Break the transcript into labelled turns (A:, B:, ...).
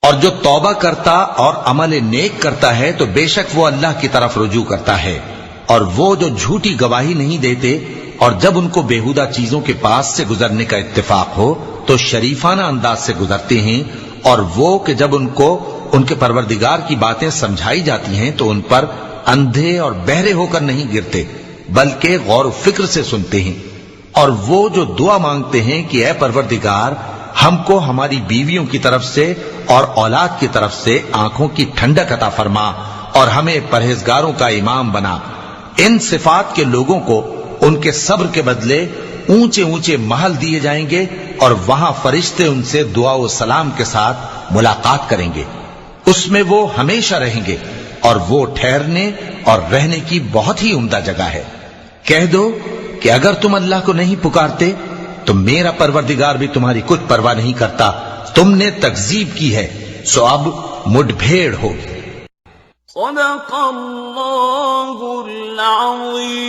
A: اور جو توبہ کرتا اور عمل نیک کرتا ہے تو بے شک وہ اللہ کی طرف رجوع کرتا ہے، اور وہ جو جھوٹی گواہی نہیں دیتے اور جب ان کو بیہودہ چیزوں کے پاس سے گزرنے کا اتفاق ہو تو شریفانہ انداز سے گزرتے ہیں، اور وہ کہ جب ان کو ان کے پروردگار کی باتیں سمجھائی جاتی ہیں تو ان پر اندھے اور بہرے ہو کر نہیں گرتے بلکہ غور و فکر سے سنتے ہیں، اور وہ جو دعا مانگتے ہیں کہ اے پروردگار ہم کو ہماری بیویوں کی طرف سے اور اولاد کی طرف سے آنکھوں کی ٹھنڈک عطا فرما اور ہمیں پرہیزگاروں کا امام بنا، ان صفات کے لوگوں کو ان کے صبر کے بدلے اونچے اونچے محل دیے جائیں گے، اور وہاں فرشتے ان سے دعا و سلام کے ساتھ ملاقات کریں گے، اس میں وہ ہمیشہ رہیں گے، اور وہ ٹھہرنے اور رہنے کی بہت ہی عمدہ جگہ ہے۔ کہہ دو کہ اگر تم اللہ کو نہیں پکارتے تو میرا پروردگار بھی تمہاری کچھ پرواہ نہیں کرتا، تم نے تکذیب کی ہے سو اب مڈ بھیڑ ہوگی۔
B: صدق اللہ العظیم۔